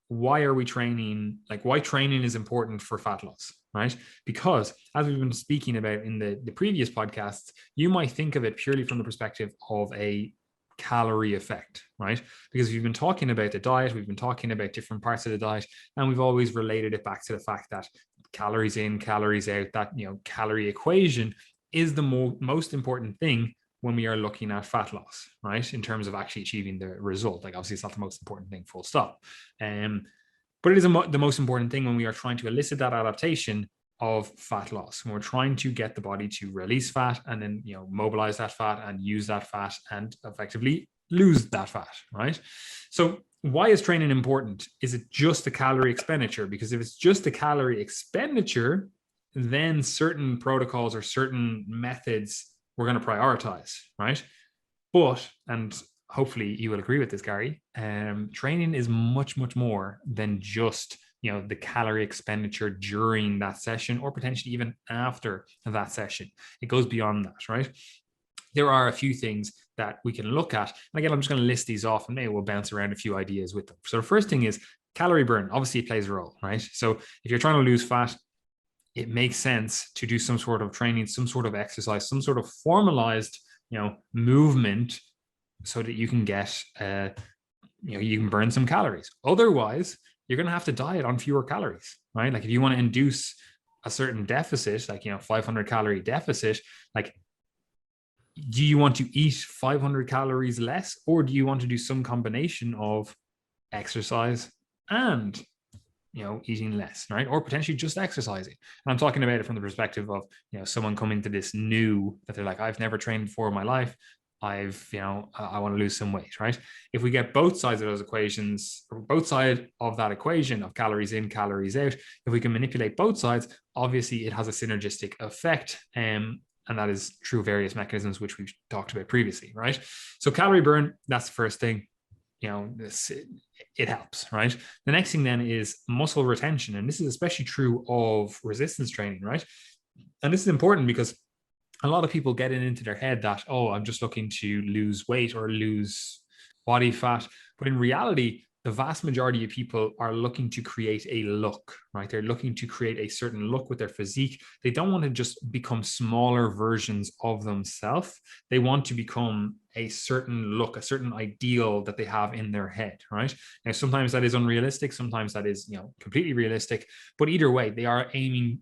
why are we training? Like, why training is important for fat loss, right? Because as we've been speaking about in the previous podcasts, you might think of it purely from the perspective of a calorie effect, right? Because we've been talking about the diet, we've been talking about different parts of the diet, and we've always related it back to the fact that calories in, calories out, that, you know, calorie equation is the most important thing when we are looking at fat loss, right? In terms of actually achieving the result. Like, obviously it's not the most important thing, full stop. But it is the most important thing when we are trying to elicit that adaptation of fat loss, when we're trying to get the body to release fat and then, you know, mobilize that fat and use that fat and effectively lose that fat, right? So why is training important? Is it just a calorie expenditure? Because if it's just a calorie expenditure, then certain protocols or certain methods we're going to prioritize, right? But, and hopefully you will agree with this, Gary, training is much, much more than just, you know, the calorie expenditure during that session or potentially even after that session. It goes beyond that, right? There are a few things that we can look at. And again, I'm just going to list these off and maybe we'll bounce around a few ideas with them. So the first thing is calorie burn. Obviously, it plays a role, right? So if you're trying to lose fat, it makes sense to do some sort of training, some sort of exercise, some sort of formalized, you know, movement so that you can get, you know, you can burn some calories. Otherwise, you're going to have to diet on fewer calories, right? Like if you want to induce a certain deficit, like, you know, 500 calorie deficit, like, do you want to eat 500 calories less, or do you want to do some combination of exercise and, you know, eating less, right? Or potentially just exercising. And I'm talking about it from the perspective of, you know, someone coming to this new, that they're like, I've never trained before in my life. You know, I want to lose some weight, right? If we get both sides of those equations, or both sides of that equation of calories in, calories out, if we can manipulate both sides, obviously it has a synergistic effect. And that is through various mechanisms, which we've talked about previously, right? So calorie burn, that's the first thing. You know, it helps, right? The next thing then is muscle retention. And this is especially true of resistance training, right? And this is important because a lot of people get it into their head that, oh, I'm just looking to lose weight or lose body fat. But in reality, the vast majority of people are looking to create a look, right? They're looking to create a certain look with their physique. They don't want to just become smaller versions of themselves. They want to become a certain look, a certain ideal that they have in their head, right? Now, sometimes that is unrealistic. Sometimes that is, you know, completely realistic. But either way, they are aiming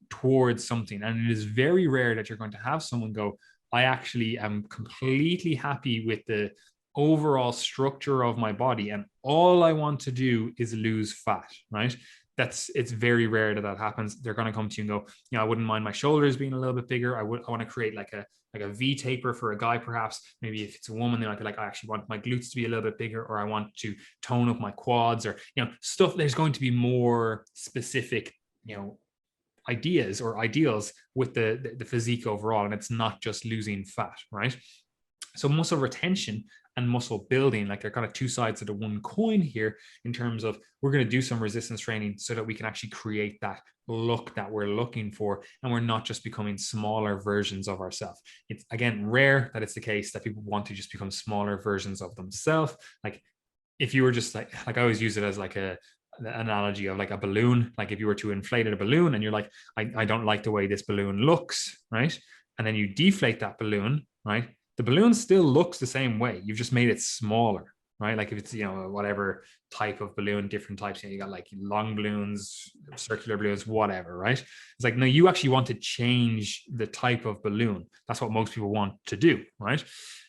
towards something. And it is very rare that you're going to have someone go, I actually am completely happy with the overall structure of my body and all I want to do is lose fat, right? It's very rare that happens. They're going to come to you and go, you know, I wouldn't mind my shoulders being a little bit bigger. I want to create like a V taper for a guy, perhaps. Maybe if it's a woman, they might be like, I actually want my glutes to be a little bit bigger, or I want to tone up my quads, or, you know, stuff. There's going to be more specific, you know, ideas or ideals with the physique overall, and it's not just losing fat, right? So muscle retention and muscle building, like, they're kind of two sides of the one coin here, in terms of we're going to do some resistance training so that we can actually create that look that we're looking for, and we're not just becoming smaller versions of ourselves. It's, again, rare that it's the case that people want to just become smaller versions of themselves. Like, if you were just like I always use it as like the analogy of like a balloon. Like, if you were to inflate a balloon and you're like, I don't like the way this balloon looks, right? And then you deflate that balloon, right? The balloon still looks the same way. You've just made it smaller, right? Like, if it's, you know, whatever type of balloon, different types, you know, you got like long balloons, circular balloons, whatever, right? It's like, no, you actually want to change the type of balloon. That's what most people want to do, right?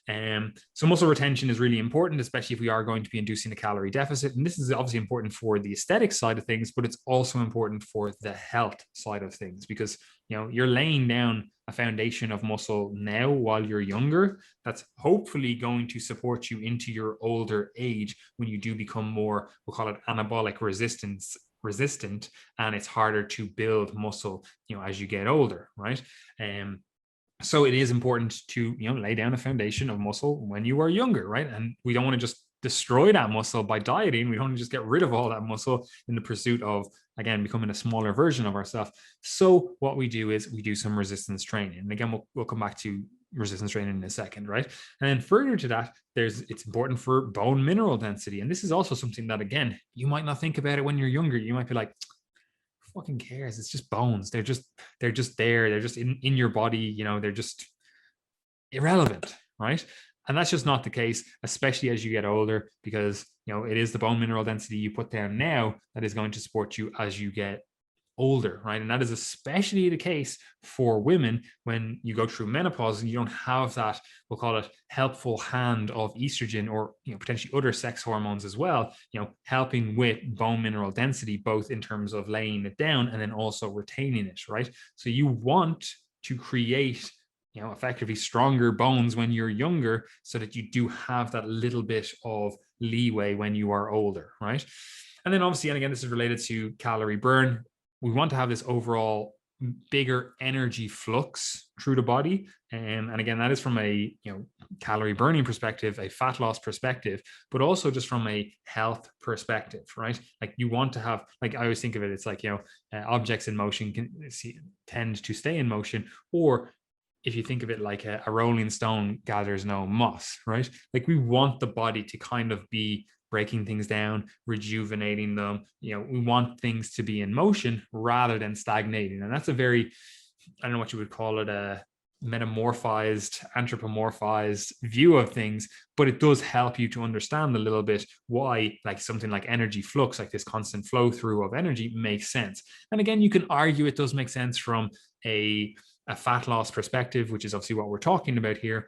So muscle retention is really important, especially if we are going to be inducing a calorie deficit. And this is obviously important for the aesthetic side of things, but it's also important for the health side of things, because, you know, you're laying down a foundation of muscle now while you're younger that's hopefully going to support you into your older age, when you do become more, we'll call it anabolic resistant, and it's harder to build muscle, you know, as you get older, right? So it is important to, you know, lay down a foundation of muscle when you are younger, right? And we don't want to just destroy that muscle by dieting. We don't want to just get rid of all that muscle in the pursuit of, again, becoming a smaller version of ourselves. So what we do is we do some resistance training. And again, we'll come back to resistance training in a second, right? And then further to that, it's important for bone mineral density. And this is also something that, again, you might not think about it when you're younger. You might be like, fucking cares? It's just bones. They're just there. They're just in your body. You know, they're just irrelevant, right? And that's just not the case, especially as you get older, because, you know, it is the bone mineral density you put down now that is going to support you as you get older, right? And that is especially the case for women when you go through menopause and you don't have that, we'll call it, helpful hand of estrogen, or, you know, potentially other sex hormones as well, you know, helping with bone mineral density, both in terms of laying it down and then also retaining it, right? So you want to create, you know, effectively stronger bones when you're younger, so that you do have that little bit of leeway when you are older, right? And then obviously, and again, this is related to calorie burn, we want to have this overall bigger energy flux through the body. And again, that is from a, you know, calorie burning perspective, a fat loss perspective, but also just from a health perspective, right? Like you want to have, like I always think of it, it's like, you know, objects in motion tend to stay in motion. Or if you think of it like a rolling stone gathers no moss, right? Like we want the body to kind of be breaking things down, rejuvenating them. You know, we want things to be in motion rather than stagnating. And that's a very, I don't know what you would call it, a metamorphized, anthropomorphized view of things, but it does help you to understand a little bit why, like something like energy flux, like this constant flow through of energy, makes sense. And again, you can argue it does make sense from a fat loss perspective, which is obviously what we're talking about here,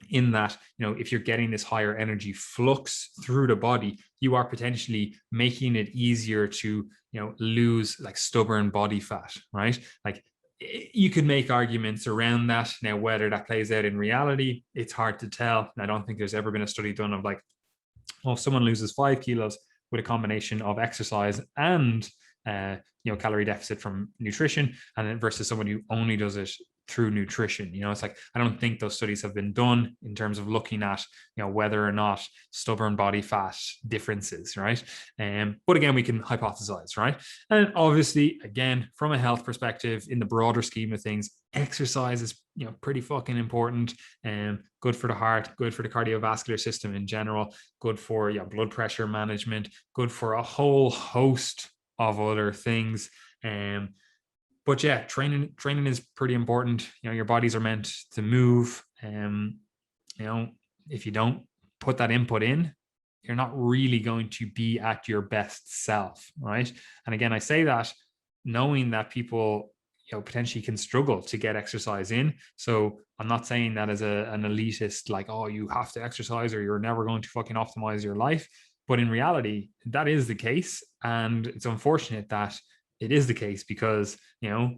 in that, you know, if you're getting this higher energy flux through the body, you are potentially making it easier to, you know, lose like stubborn body fat, right? Like you could make arguments around that. Now, whether that plays out in reality, it's hard to tell. I don't think there's ever been a study done of like, well, if someone loses 5 kilos with a combination of exercise and you know, calorie deficit from nutrition, and then versus someone who only does it through nutrition. You know, it's like, I don't think those studies have been done in terms of looking at, you know, whether or not stubborn body fat differences, right? But again, we can hypothesize, right? And obviously, again, from a health perspective, in the broader scheme of things, exercise is, you know, pretty fucking important, and good for the heart, good for the cardiovascular system in general, good for, you know, blood pressure management, good for a whole host of other things. But yeah, training is pretty important. You know, your bodies are meant to move. You know, if you don't put that input in, you're not really going to be at your best self, right? And again, I say that knowing that people, you know, potentially can struggle to get exercise in. So I'm not saying that as an elitist, like, oh, you have to exercise or you're never going to fucking optimize your life. But in reality, that is the case. And it's unfortunate that it is the case, because, you know,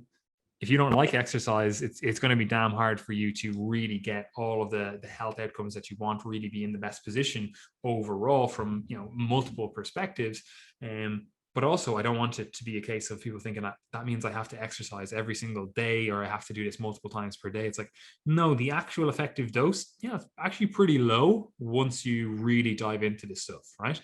if you don't like exercise, it's going to be damn hard for you to really get all of the health outcomes that you want, really be in the best position overall from, you know, multiple perspectives. But also, I don't want it to be a case of people thinking that means I have to exercise every single day, or I have to do this multiple times per day. It's like, no, the actual effective dose, yeah, it's actually pretty low once you really dive into this stuff, right?